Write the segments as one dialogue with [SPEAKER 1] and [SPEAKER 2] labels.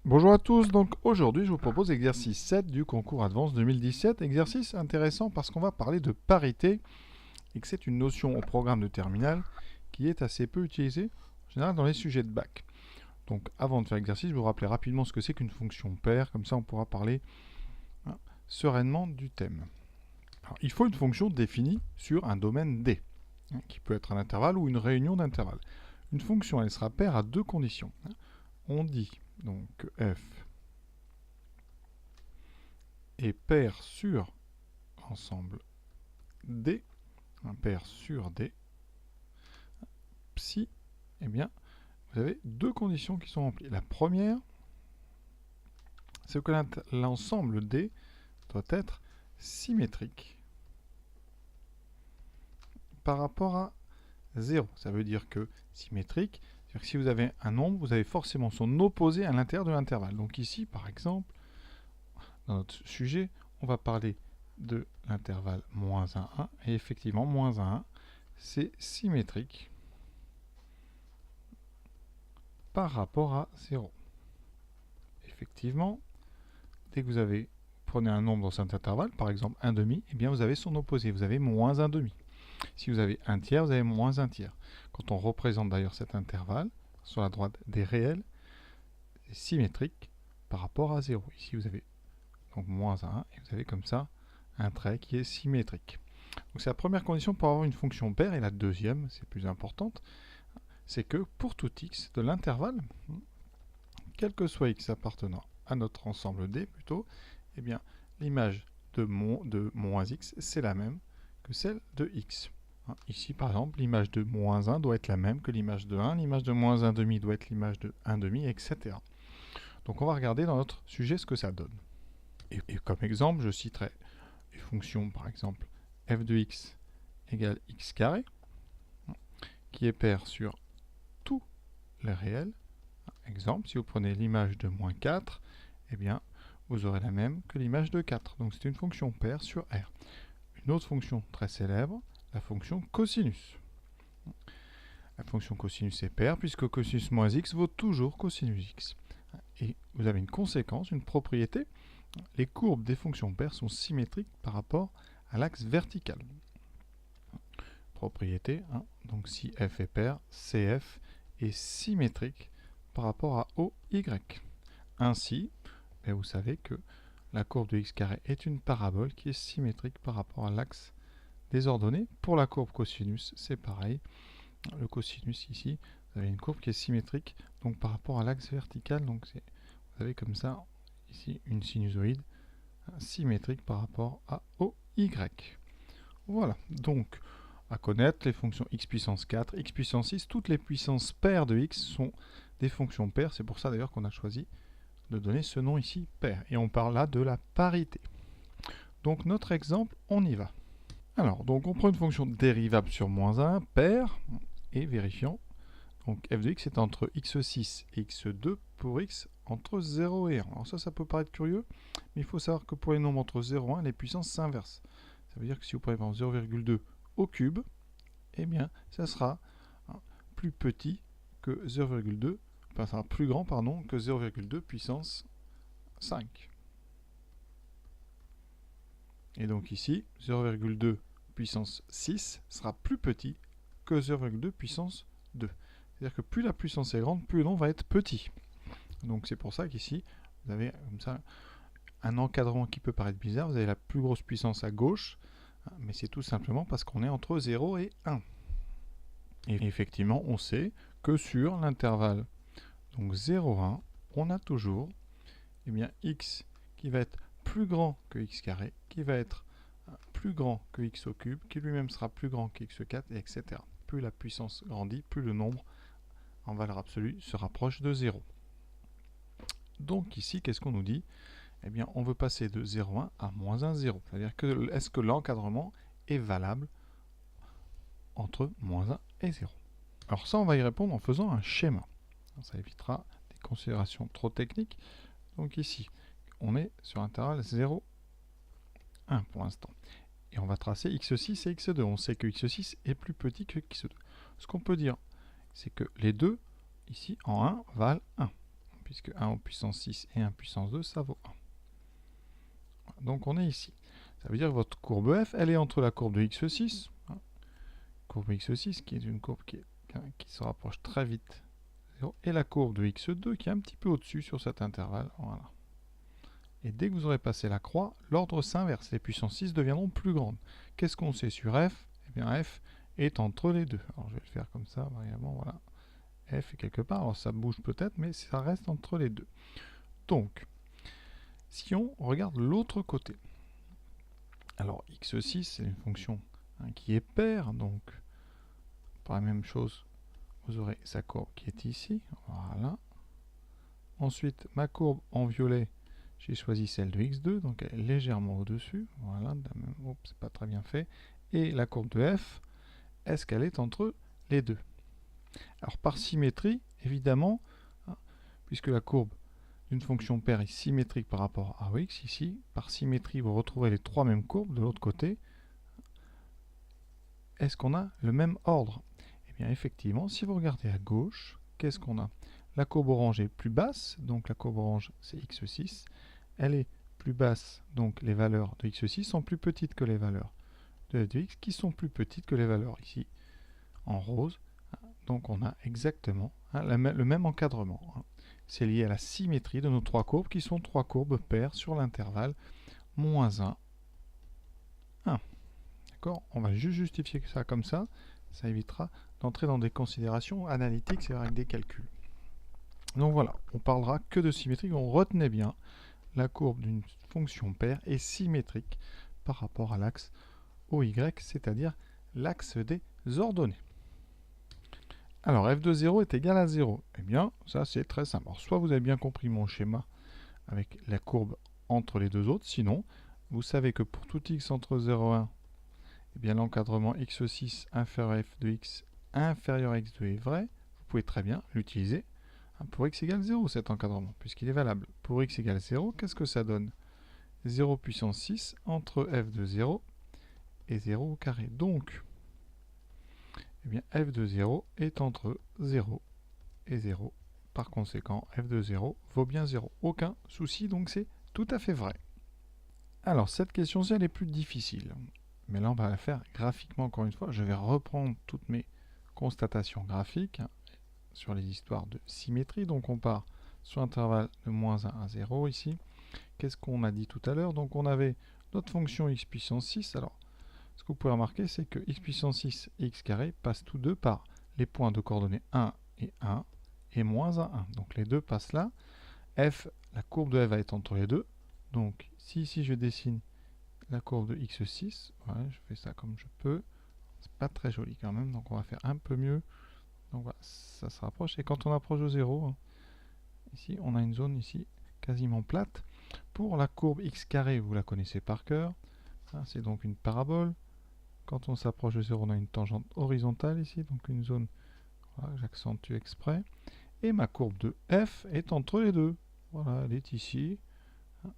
[SPEAKER 1] Bonjour à tous, donc aujourd'hui je vous propose l'exercice 7 du concours Advance 2017. Exercice intéressant parce qu'on va parler de parité et que c'est une notion au programme de terminale qui est assez peu utilisée en général dans les sujets de bac. Donc avant de faire l'exercice, je vais vous rappeler rapidement ce que c'est qu'une fonction paire, comme ça on pourra parler sereinement du thème. Alors, il faut une fonction définie sur un domaine D, qui peut être un intervalle ou une réunion d'intervalles. Une fonction elle sera paire à deux conditions. On dit donc que f est pair sur ensemble D, un pair sur D, si, eh bien, vous avez deux conditions qui sont remplies. La première, c'est que l'ensemble D doit être symétrique par rapport à 0. Ça veut dire que symétrique, c'est-à-dire que si vous avez un nombre, vous avez forcément son opposé à l'intérieur de l'intervalle. Donc ici, par exemple, dans notre sujet, on va parler de l'intervalle moins 1, 1, et effectivement, moins 1, 1, c'est symétrique par rapport à 0. Effectivement, dès que vous prenez un nombre dans cet intervalle, par exemple 1 demi, eh bien vous avez son opposé, vous avez moins 1 demi. Si vous avez 1 tiers, vous avez moins 1 tiers. Quand on représente d'ailleurs cet intervalle, sur la droite des réels, c'est symétrique par rapport à 0. Ici vous avez donc moins 1, et vous avez comme ça un trait qui est symétrique. Donc c'est la première condition pour avoir une fonction paire, et la deuxième, c'est plus importante, c'est que pour tout x de l'intervalle, quel que soit x appartenant à notre ensemble D plutôt, eh bien l'image de moins x, c'est la même que celle de x. Ici, par exemple, l'image de moins 1 doit être la même que l'image de 1, l'image de moins 1 demi doit être l'image de 1 demi, etc. Donc on va regarder dans notre sujet ce que ça donne. Et comme exemple, je citerai une fonction, par exemple, f de x égale x carré, qui est paire sur tous les réels. Exemple, si vous prenez l'image de moins 4, eh bien, vous aurez la même que l'image de 4. Donc c'est une fonction paire sur R. Une autre fonction très célèbre, la fonction cosinus. La fonction cosinus est paire puisque cosinus moins x vaut toujours cosinus x. Et vous avez une conséquence, une propriété. Les courbes des fonctions paires sont symétriques par rapport à l'axe vertical. Propriété, donc si f est paire, CF est symétrique par rapport à OY. Ainsi, vous savez que la courbe de x carré est une parabole qui est symétrique par rapport à l'axe des ordonnées. Pour la courbe cosinus, c'est pareil. Le cosinus ici, vous avez une courbe qui est symétrique donc par rapport à l'axe vertical. Donc vous avez comme ça ici une sinusoïde symétrique par rapport à OY. Voilà, donc à connaître les fonctions x puissance 4, x puissance 6, toutes les puissances paires de x sont des fonctions paires. C'est pour ça d'ailleurs qu'on a choisi de donner ce nom ici, paire. Et on parle là de la parité. Donc notre exemple, on y va. Alors, donc on prend une fonction dérivable sur moins 1, paire, et vérifiant. Donc f de x est entre x6 et x2 pour x entre 0 et 1. Alors ça peut paraître curieux, mais il faut savoir que pour les nombres entre 0 et 1, les puissances s'inversent. Ça veut dire que si vous prenez par exemple 0,2 au cube, eh bien ça sera plus petit que 0,2, enfin ça sera plus grand pardon, que 0,2 puissance 5. Et donc ici, 0,2 puissance 6 sera plus petit que 0,2 puissance 2. C'est-à-dire que plus la puissance est grande, plus le nombre va être petit. Donc c'est pour ça qu'ici, vous avez comme ça un encadrement qui peut paraître bizarre. Vous avez la plus grosse puissance à gauche, mais c'est tout simplement parce qu'on est entre 0 et 1. Et effectivement, on sait que sur l'intervalle donc 0, 1, on a toujours x qui va être plus grand que x carré, qui va être plus grand que x au cube, qui lui-même sera plus grand que x4, et etc. Plus la puissance grandit, plus le nombre en valeur absolue se rapproche de 0. Donc ici, qu'est-ce qu'on nous dit? Eh bien, on veut passer de 0,1 à moins 1, 0. C'est-à-dire que est-ce que l'encadrement est valable entre moins 1 et 0? Alors ça, on va y répondre en faisant un schéma. Ça évitera des considérations trop techniques. Donc ici, on est sur intervalle 0, 1 pour l'instant. Et on va tracer x6 et x2. On sait que x6 est plus petit que x2. Ce qu'on peut dire, c'est que les deux, ici, en 1, valent 1. puisque 1 au puissance 6 et 1 puissance 2, ça vaut 1. Donc on est ici. Ça veut dire que votre courbe f, elle est entre la courbe de x6, courbe x6 qui est une courbe qui se rapproche très vite, et la courbe de x2 qui est un petit peu au-dessus sur cet intervalle. Voilà. Et dès que vous aurez passé la croix, l'ordre s'inverse. Les puissances 6 deviendront plus grandes. Qu'est-ce qu'on sait sur f? Eh bien f est entre les deux. Alors je vais le faire comme ça, variablement, voilà. F est quelque part, alors ça bouge peut-être, mais ça reste entre les deux. Donc, si on regarde l'autre côté, alors x6 c'est une fonction qui est paire, donc par la même chose, vous aurez sa courbe qui est ici, voilà. Ensuite, ma courbe en violet, j'ai choisi celle de x2, donc elle est légèrement au-dessus, voilà, c'est pas très bien fait. Et la courbe de f, est-ce qu'elle est entre les deux? Alors par symétrie, évidemment, puisque la courbe d'une fonction paire est symétrique par rapport à x, ici, par symétrie, vous retrouverez les trois mêmes courbes de l'autre côté. Est-ce qu'on a le même ordre? Eh bien effectivement, si vous regardez à gauche, qu'est-ce qu'on a? La courbe orange est plus basse, donc la courbe orange c'est x6. Elle est plus basse, donc les valeurs de x6 sont plus petites que les valeurs de x, qui sont plus petites que les valeurs ici en rose. Donc on a exactement le même encadrement. C'est lié à la symétrie de nos trois courbes, qui sont trois courbes paires sur l'intervalle moins 1, 1. D'accord? On va juste justifier ça comme ça. Ça évitera d'entrer dans des considérations analytiques, c'est avec des calculs. Donc voilà, on parlera que de symétrie. On retenait bien, la courbe d'une fonction paire est symétrique par rapport à l'axe OY, c'est-à-dire l'axe des ordonnées. Alors f de 0 est égal à 0. Eh bien, ça c'est très simple. Alors, soit vous avez bien compris mon schéma avec la courbe entre les deux autres, sinon, vous savez que pour tout x entre 0 et 1, eh bien l'encadrement x6 inférieur à f de x inférieur à x2 est vrai. Vous pouvez très bien l'utiliser pour x égale 0, cet encadrement, puisqu'il est valable. Pour x égale 0, qu'est-ce que ça donne? 0 puissance 6 entre f de 0 et 0 au carré. Donc, eh bien, f de 0 est entre 0 et 0. Par conséquent, f de 0 vaut bien 0. Aucun souci, donc c'est tout à fait vrai. Alors, cette question-ci, elle est plus difficile. Mais là, on va la faire graphiquement encore une fois. Je vais reprendre toutes mes constatations graphiques sur les histoires de symétrie. Donc, on part sur l'intervalle de moins 1 à 0 ici. Qu'est-ce qu'on a dit tout à l'heure? Donc, on avait notre fonction x puissance 6. Alors, ce que vous pouvez remarquer, c'est que x puissance 6 et x carré passent tous deux par les points de coordonnées 1 et 1 et moins 1, 1. Donc les deux passent là. F, la courbe de f va être entre les deux. Donc si ici je dessine la courbe de x6, ouais, je fais ça comme je peux. C'est pas très joli quand même, donc on va faire un peu mieux. Donc voilà, ça se rapproche. Et quand on approche de 0, ici on a une zone ici quasiment plate. Pour la courbe x carré, vous la connaissez par cœur. C'est donc une parabole. Quand on s'approche de 0, on a une tangente horizontale ici, donc une zone, voilà, j'accentue exprès. Et ma courbe de f est entre les deux. Voilà, elle est ici.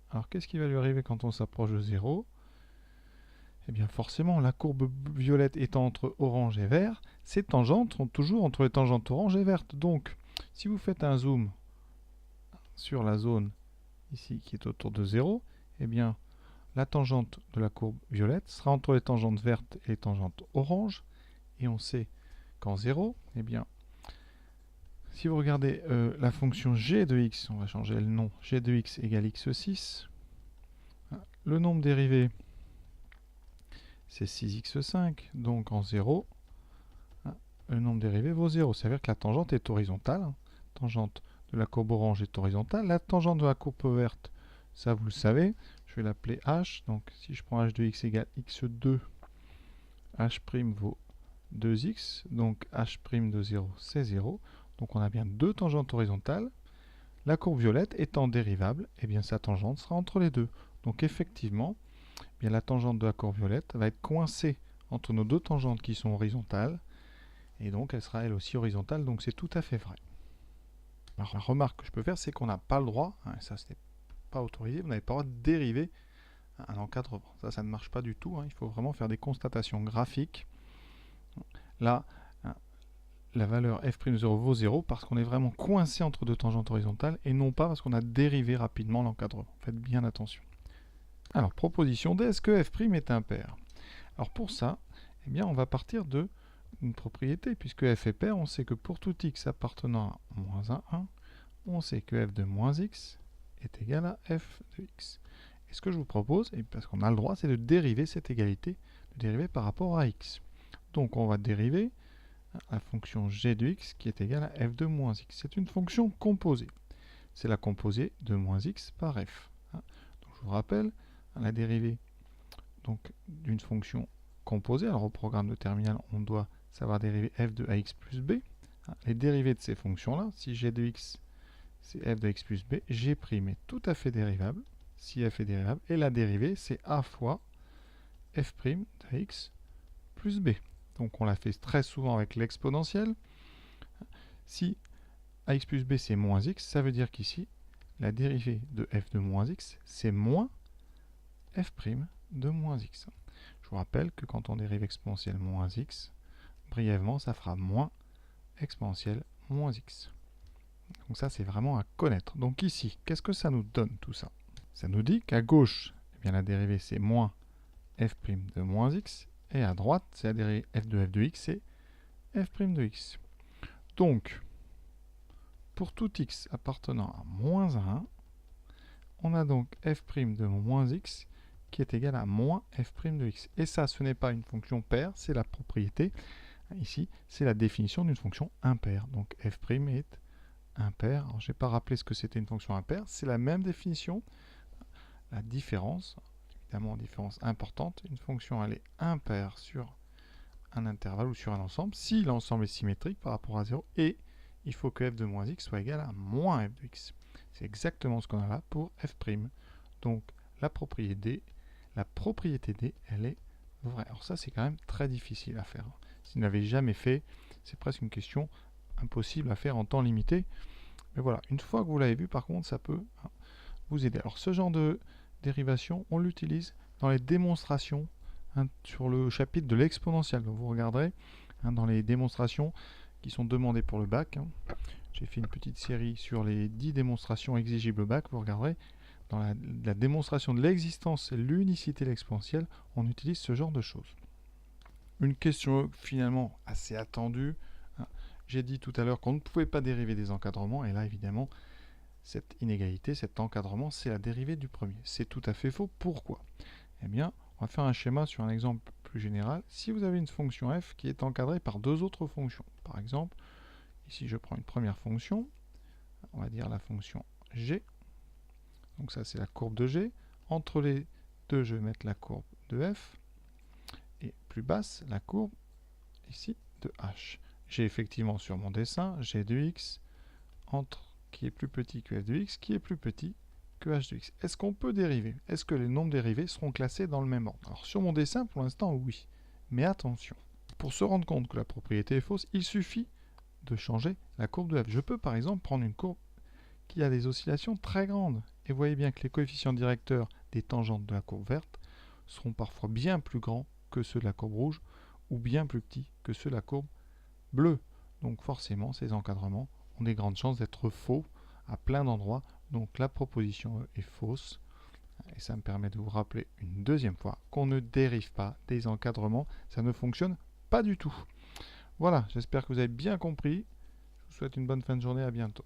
[SPEAKER 1] Alors qu'est-ce qui va lui arriver quand on s'approche de 0? Eh bien forcément, la courbe violette étant entre orange et vert, ces tangentes sont toujours entre les tangentes orange et verte. Donc, si vous faites un zoom sur la zone ici qui est autour de 0, eh bien la tangente de la courbe violette sera entre les tangentes vertes et les tangentes orange. Et on sait qu'en 0, eh bien, si vous regardez la fonction g de x, on va changer le nom, g de x égale x6. Le nombre dérivé, c'est 6x5. Donc en 0, le nombre dérivé vaut 0. Ça veut dire que la tangente est horizontale. La tangente de la courbe orange est horizontale. La tangente de la courbe verte, ça vous le savez, je vais l'appeler h. Donc si je prends h de x égale x2, h' vaut 2x. Donc h' de 0, c'est 0. Donc on a bien deux tangentes horizontales. La courbe violette étant dérivable, eh bien sa tangente sera entre les deux. Donc effectivement, eh bien, la tangente de la courbe violette va être coincée entre nos deux tangentes qui sont horizontales. Et donc elle sera elle aussi horizontale, donc c'est tout à fait vrai. Alors la remarque que je peux faire, c'est qu'on n'a pas le droit, et ça ce n'est pas autorisé, vous n'avez pas le droit de dériver un encadrement. Ça ne marche pas du tout, il faut vraiment faire des constatations graphiques. Là, la valeur f'0 vaut 0 parce qu'on est vraiment coincé entre deux tangentes horizontales et non pas parce qu'on a dérivé rapidement l'encadrement. Faites bien attention. Alors, proposition D, est-ce que f' est impair? Alors pour ça, eh bien, on va partir d'une propriété, puisque f est pair, on sait que pour tout x appartenant à moins 1, on sait que f de moins x est égal à f de x. Et ce que je vous propose, et parce qu'on a le droit, c'est de dériver cette égalité, de dériver par rapport à x. Donc on va dériver la fonction g de x qui est égale à f de moins x. C'est une fonction composée. C'est la composée de moins x par f. Donc je vous rappelle, la dérivée d'une fonction composée. Alors au programme de terminal, on doit savoir dériver f de ax plus b. Les dérivées de ces fonctions-là, si g de x c'est f de x plus b, g' est tout à fait dérivable, si f est dérivable, et la dérivée c'est a fois f' de x plus b. Donc on la fait très souvent avec l'exponentielle. Si ax plus b c'est moins x, ça veut dire qu'ici, la dérivée de f de moins x, c'est moins f' de moins x. Je vous rappelle que quand on dérive exponentielle moins x, brièvement, ça fera moins exponentielle moins x. Donc ça, c'est vraiment à connaître. Donc ici, qu'est-ce que ça nous donne tout ça? Ça nous dit qu'à gauche, eh bien, la dérivée, c'est moins f' de moins x. Et à droite, c'est la dérivée f de x, c'est f' de x. Donc, pour tout x appartenant à moins 1, on a donc f' de moins x qui est égal à moins f' de x. Et ça, ce n'est pas une fonction paire, c'est la propriété. Ici, c'est la définition d'une fonction impaire. Donc f' est impair. Alors, je n'ai pas rappelé ce que c'était une fonction impaire. C'est la même définition. La différence, évidemment, différence importante. Une fonction, elle est impaire sur un intervalle ou sur un ensemble si l'ensemble est symétrique par rapport à 0 et il faut que f de moins x soit égal à moins f de x. C'est exactement ce qu'on a là pour f'. Donc, la propriété D, elle est vraie. Alors ça, c'est quand même très difficile à faire. Si vous n'avez jamais fait, c'est presque une question impossible à faire en temps limité. Mais voilà, une fois que vous l'avez vu, par contre, ça peut vous aider. Alors ce genre de dérivation, on l'utilise dans les démonstrations sur le chapitre de l'exponentielle. Donc vous regarderez dans les démonstrations qui sont demandées pour le bac. J'ai fait une petite série sur les 10 démonstrations exigibles au bac. Vous regarderez dans la démonstration de l'existence et l'unicité de l'exponentielle, on utilise ce genre de choses. Une question finalement assez attendue. J'ai dit tout à l'heure qu'on ne pouvait pas dériver des encadrements, et là évidemment, cette inégalité, cet encadrement, c'est la dérivée du premier. C'est tout à fait faux. Pourquoi? Eh bien, on va faire un schéma sur un exemple plus général. Si vous avez une fonction f qui est encadrée par deux autres fonctions, par exemple, ici je prends une première fonction, on va dire la fonction g, donc ça c'est la courbe de g, entre les deux je vais mettre la courbe de f, et plus basse la courbe ici de h. J'ai effectivement sur mon dessin g de x qui est plus petit que f de x, qui est plus petit que h de x. Est-ce qu'on peut dériver? Est-ce que les nombres dérivés seront classés dans le même ordre? Alors sur mon dessin, pour l'instant, oui. Mais attention, pour se rendre compte que la propriété est fausse, il suffit de changer la courbe de f. Je peux par exemple prendre une courbe qui a des oscillations très grandes. Et vous voyez bien que les coefficients directeurs des tangentes de la courbe verte seront parfois bien plus grands que ceux de la courbe rouge, ou bien plus petits que ceux de la courbe bleue. Donc forcément, ces encadrements ont des grandes chances d'être faux à plein d'endroits. Donc la proposition E est fausse. Et ça me permet de vous rappeler une deuxième fois qu'on ne dérive pas des encadrements. Ça ne fonctionne pas du tout. Voilà, j'espère que vous avez bien compris. Je vous souhaite une bonne fin de journée. À bientôt.